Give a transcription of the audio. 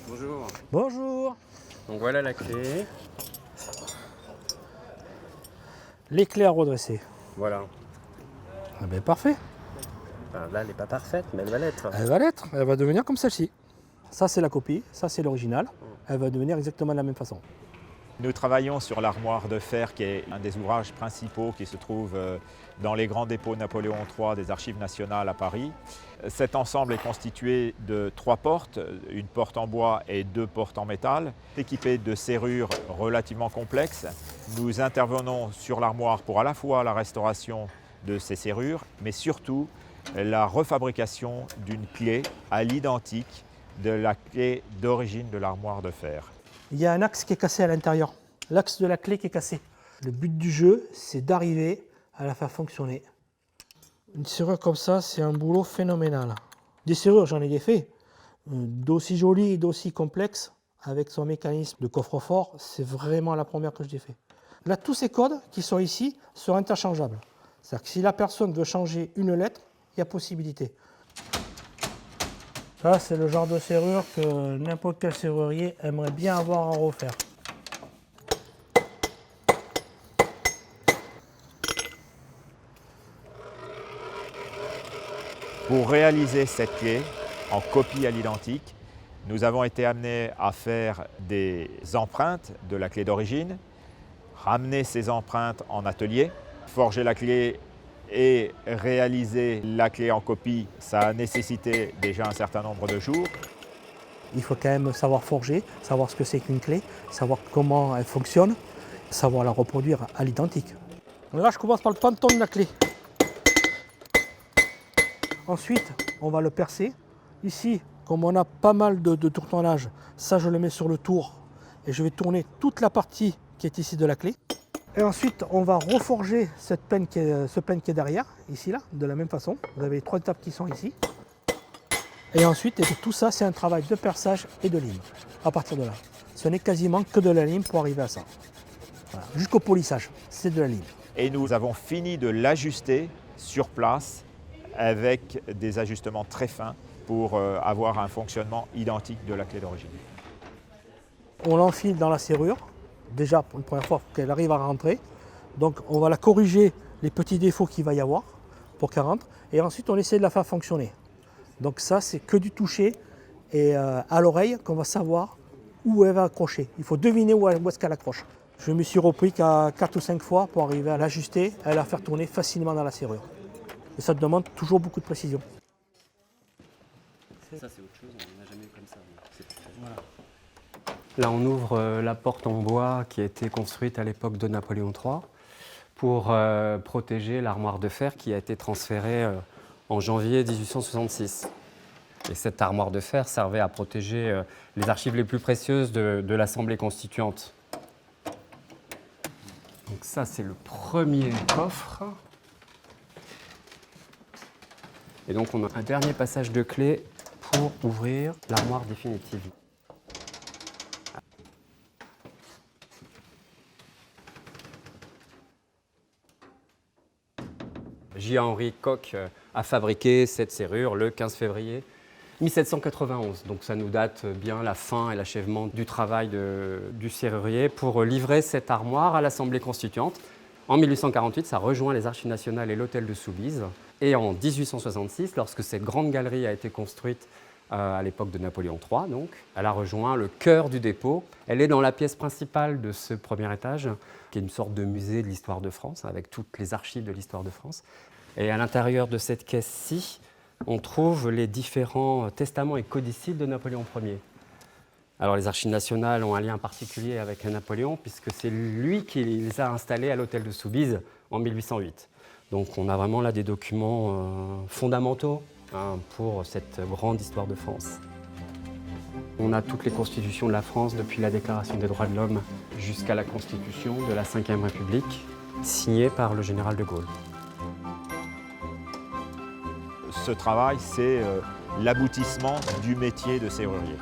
Bonjour. Bonjour. Donc voilà la clé. Les clés à redresser. Voilà. Ah ben parfait. Enfin, là, elle n'est pas parfaite, mais elle va l'être. Elle va l'être. Elle va devenir comme celle-ci. Ça c'est la copie, ça c'est l'original. Elle va devenir exactement de la même façon. Nous travaillons sur l'armoire de fer qui est un des ouvrages principaux qui se trouve dans les grands dépôts Napoléon III des Archives nationales à Paris. Cet ensemble est constitué de 3 portes, une porte en bois et 2 portes en métal, équipées de serrures relativement complexes. Nous intervenons sur l'armoire pour à la fois la restauration de ces serrures, mais surtout la refabrication d'une clé à l'identique de la clé d'origine de l'armoire de fer. Il y a un axe qui est cassé à l'intérieur. L'axe de la clé qui est cassé. Le but du jeu, c'est d'arriver à la faire fonctionner. Une serrure comme ça, c'est un boulot phénoménal. Des serrures, j'en ai des faits. D'aussi jolies et d'aussi complexes, avec son mécanisme de coffre-fort, c'est vraiment la première que j'ai fait. Là, tous ces codes qui sont ici sont interchangeables. C'est-à-dire que si la personne veut changer une lettre, il y a possibilité. Ça, c'est le genre de serrure que n'importe quel serrurier aimerait bien avoir à refaire. Pour réaliser cette clé en copie à l'identique, nous avons été amenés à faire des empreintes de la clé d'origine, ramener ces empreintes en atelier, forger la clé et réaliser la clé en copie. Ça a nécessité déjà un certain nombre de jours. Il faut quand même savoir forger, savoir ce que c'est qu'une clé, savoir comment elle fonctionne, savoir la reproduire à l'identique. Là, je commence par le panton de la clé. Ensuite, on va le percer. Ici, comme on a pas mal de tourtonnage, ça je le mets sur le tour et je vais tourner toute la partie qui est ici de la clé. Et ensuite, on va reforger ce peigne qui est derrière, ici, là, de la même façon. Vous avez les 3 étapes qui sont ici. Et ensuite, tout ça, c'est un travail de perçage et de lime. À partir de là, ce n'est quasiment que de la lime pour arriver à ça. Voilà. Jusqu'au polissage, c'est de la lime. Et nous avons fini de l'ajuster sur place avec des ajustements très fins pour avoir un fonctionnement identique de la clé d'origine. On l'enfile dans la serrure, déjà pour une première fois qu'elle arrive à rentrer. Donc on va la corriger les petits défauts qu'il va y avoir pour qu'elle rentre. Et ensuite on essaie de la faire fonctionner. Donc ça c'est que du toucher et à l'oreille qu'on va savoir où elle va accrocher. Il faut deviner où est-ce qu'elle accroche. Je me suis repris qu'à 4 ou 5 fois pour arriver à l'ajuster et à la faire tourner facilement dans la serrure. Et ça demande toujours beaucoup de précision. Ça, c'est autre chose, on n'a jamais eu comme ça. Voilà. Là, on ouvre la porte en bois qui a été construite à l'époque de Napoléon III pour protéger l'armoire de fer qui a été transférée en janvier 1866. Et cette armoire de fer servait à protéger les archives les plus précieuses de l'Assemblée constituante. Donc ça, c'est le premier coffre. Et donc, on a un dernier passage de clé pour ouvrir l'armoire définitive. J.Henri Koch a fabriqué cette serrure le 15 février 1791. Donc ça nous date bien la fin et l'achèvement du travail du serrurier pour livrer cette armoire à l'Assemblée constituante. En 1848, ça rejoint les Archives nationales et l'hôtel de Soubise. Et en 1866, lorsque cette grande galerie a été construite à l'époque de Napoléon III, donc, elle a rejoint le cœur du dépôt. Elle est dans la pièce principale de ce premier étage, qui est une sorte de musée de l'histoire de France, avec toutes les archives de l'histoire de France. Et à l'intérieur de cette caisse-ci, on trouve les différents testaments et codicilles de Napoléon Ier. Alors les Archives nationales ont un lien particulier avec Napoléon, puisque c'est lui qui les a installés à l'hôtel de Soubise en 1808. Donc on a vraiment là des documents fondamentaux pour cette grande histoire de France. On a toutes les constitutions de la France depuis la Déclaration des droits de l'homme jusqu'à la Constitution de la Ve République, signée par le général de Gaulle. Ce travail, c'est l'aboutissement du métier de serrurier.